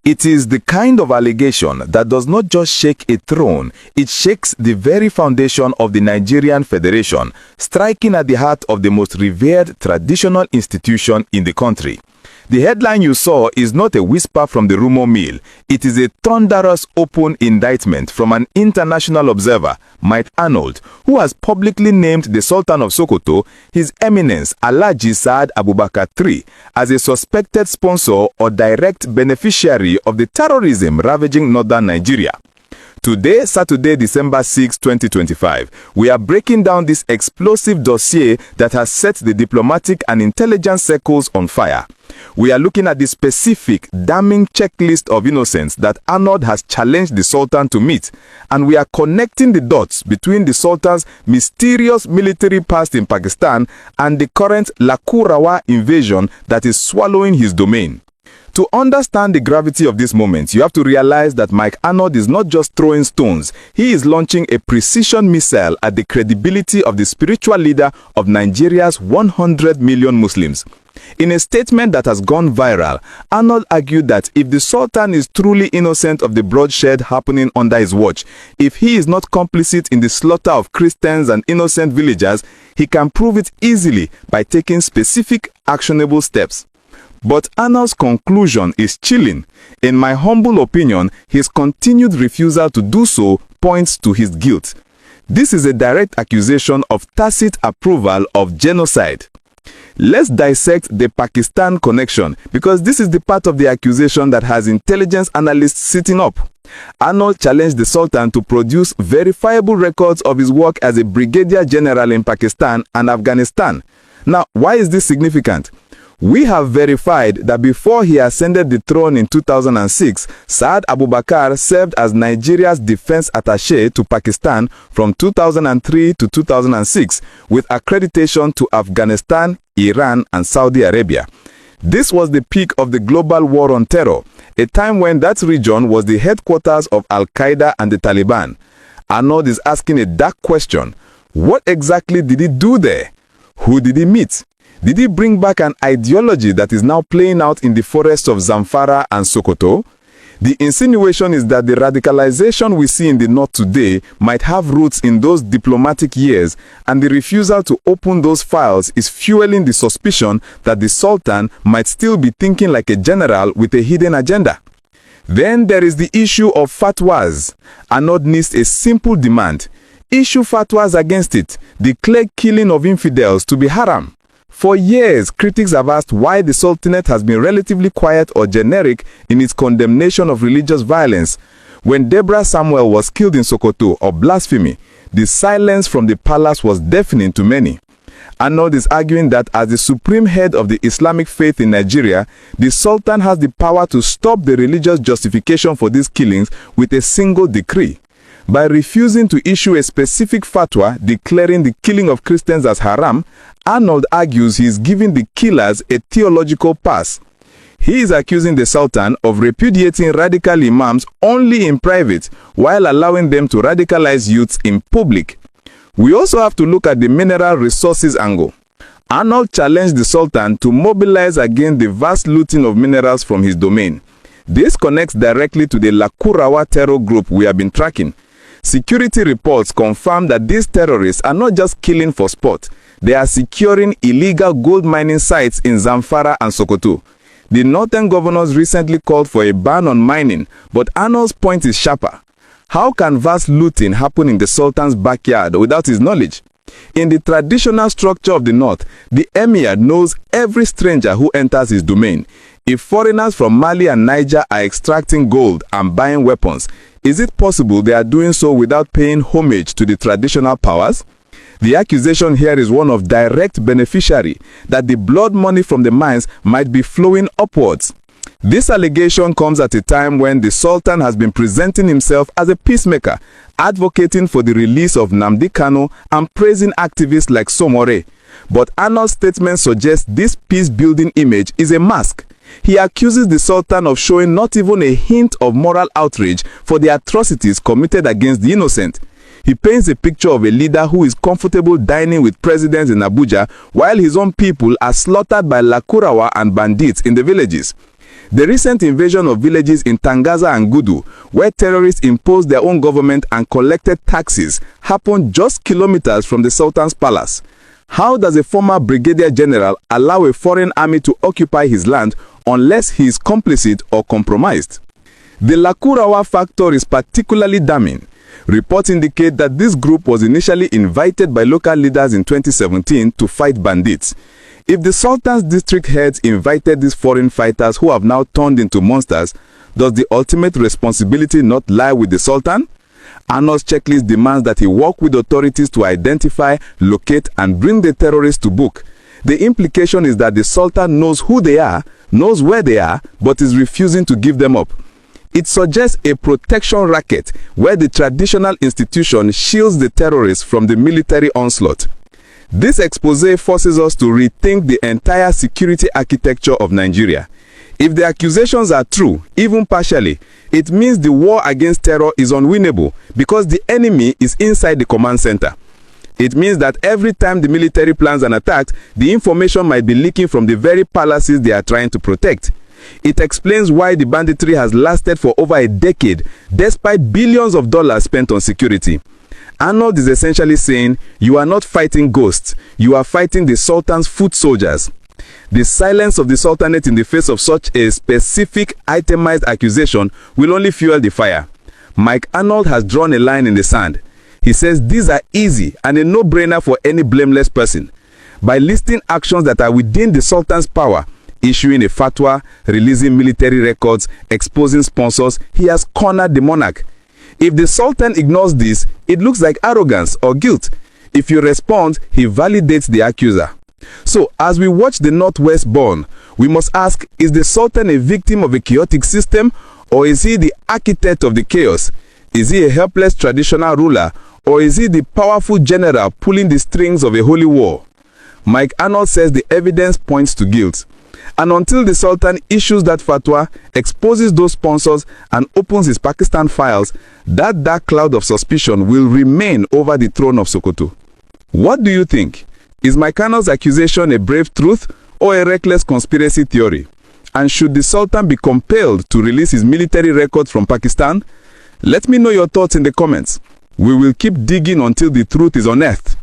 It is the kind of allegation that does not just shake a throne, it shakes the very foundation of the Nigerian Federation, striking at the heart of the most revered traditional institution in the country. The headline you saw is not a whisper from the rumor mill. It is a thunderous open indictment from an international observer, Mike Arnold, who has publicly named the Sultan of Sokoto, His Eminence Alhaji Saad Abubakar III, as a suspected sponsor or direct beneficiary of the terrorism ravaging northern Nigeria. Today, Saturday, December 6, 2025, we are breaking down this explosive dossier that has set the diplomatic and intelligence circles on fire. We are looking at the specific, damning checklist of innocence that Arnold has challenged the Sultan to meet, and we are connecting the dots between the Sultan's mysterious military past in Pakistan and the current Lakurawa invasion that is swallowing his domain. To understand the gravity of this moment, you have to realize that Mike Arnold is not just throwing stones, he is launching a precision missile at the credibility of the spiritual leader of Nigeria's 100 million Muslims. In a statement that has gone viral, Arnold argued that if the Sultan is truly innocent of the bloodshed happening under his watch, if he is not complicit in the slaughter of Christians and innocent villagers, he can prove it easily by taking specific actionable steps. But Arnold's conclusion is chilling. In my humble opinion, his continued refusal to do so points to his guilt. This is a direct accusation of tacit approval of genocide. Let's dissect the Pakistan connection, because this is the part of the accusation that has intelligence analysts sitting up. Arnold challenged the Sultan to produce verifiable records of his work as a brigadier general in Pakistan and Afghanistan. Now, why is this significant? We have verified that before he ascended the throne in 2006, Saad Abubakar served as Nigeria's defense attaché to Pakistan from 2003 to 2006, with accreditation to Afghanistan, Iran, and Saudi Arabia. This was the peak of the global war on terror, a time when that region was the headquarters of Al-Qaeda and the Taliban. Arnold is asking a dark question. What exactly did he do there? Who did he meet? Did he bring back an ideology that is now playing out in the forests of Zamfara and Sokoto? The insinuation is that the radicalization we see in the north today might have roots in those diplomatic years, and the refusal to open those files is fueling the suspicion that the Sultan might still be thinking like a general with a hidden agenda. Then there is the issue of fatwas. Arnold needs a simple demand. Issue fatwas against it. Declare killing of infidels to be haram. For years, critics have asked why the Sultanate has been relatively quiet or generic in its condemnation of religious violence. When Deborah Samuel was killed in Sokoto or blasphemy, the silence from the palace was deafening to many. Arnold is arguing that as the supreme head of the Islamic faith in Nigeria, the Sultan has the power to stop the religious justification for these killings with a single decree. By refusing to issue a specific fatwa declaring the killing of Christians as haram, Arnold argues he is giving the killers a theological pass. He is accusing the Sultan of repudiating radical imams only in private, while allowing them to radicalize youths in public. We also have to look at the mineral resources angle. Arnold challenged the Sultan to mobilize against the vast looting of minerals from his domain. This connects directly to the Lakurawa terror group we have been tracking. Security reports confirm that these terrorists are not just killing for sport. They are securing illegal gold mining sites in Zamfara and Sokoto. The northern governors recently called for a ban on mining, but Arnold's point is sharper. How can vast looting happen in the Sultan's backyard without his knowledge? In the traditional structure of the north, the emir knows every stranger who enters his domain. If foreigners from Mali and Niger are extracting gold and buying weapons, is it possible they are doing so without paying homage to the traditional powers? The accusation here is one of direct beneficiary, that the blood money from the mines might be flowing upwards. This allegation comes at a time when the Sultan has been presenting himself as a peacemaker, advocating for the release of Nnamdi Kanu and praising activists like Somore. But Arnold's statement suggests this peace-building image is a mask. He accuses the Sultan of showing not even a hint of moral outrage for the atrocities committed against the innocent. He paints a picture of a leader who is comfortable dining with presidents in Abuja while his own people are slaughtered by Lakurawa and bandits in the villages. The recent invasion of villages in Tangaza and Gudu, where terrorists imposed their own government and collected taxes, happened just kilometers from the Sultan's palace. How does a former brigadier general allow a foreign army to occupy his land unless he is complicit or compromised? The Lakurawa factor is particularly damning. Reports indicate that this group was initially invited by local leaders in 2017 to fight bandits. If the Sultan's district heads invited these foreign fighters who have now turned into monsters, does the ultimate responsibility not lie with the Sultan? Arnold's checklist demands that he work with authorities to identify, locate, and bring the terrorists to book. The implication is that the Sultan knows who they are, knows where they are, but is refusing to give them up. It suggests a protection racket where the traditional institution shields the terrorists from the military onslaught. This expose forces us to rethink the entire security architecture of Nigeria. If the accusations are true, even partially, it means the war against terror is unwinnable because the enemy is inside the command center. It means that every time the military plans an attack, the information might be leaking from the very palaces they are trying to protect. It explains why the banditry has lasted for over a decade, despite billions of dollars spent on security. Arnold is essentially saying, you are not fighting ghosts, you are fighting the Sultan's foot soldiers. The silence of the Sultanate in the face of such a specific itemized accusation will only fuel the fire. Mike Arnold has drawn a line in the sand. He says these are easy and a no-brainer for any blameless person. By listing actions that are within the Sultan's power, issuing a fatwa, releasing military records, exposing sponsors, he has cornered the monarch. If the Sultan ignores this, it looks like arrogance or guilt. If you respond, he validates the accuser. So, as we watch the Northwest burn, we must ask, is the Sultan a victim of a chaotic system, or is he the architect of the chaos? Is he a helpless traditional ruler, or is he the powerful general pulling the strings of a holy war? Mike Arnold says the evidence points to guilt. And until the Sultan issues that fatwa, exposes those sponsors, and opens his Pakistan files, that dark cloud of suspicion will remain over the throne of Sokoto. What do you think? Is Mike Arnold's accusation a brave truth or a reckless conspiracy theory? And should the Sultan be compelled to release his military records from Pakistan? Let me know your thoughts in the comments. We will keep digging until the truth is unearthed.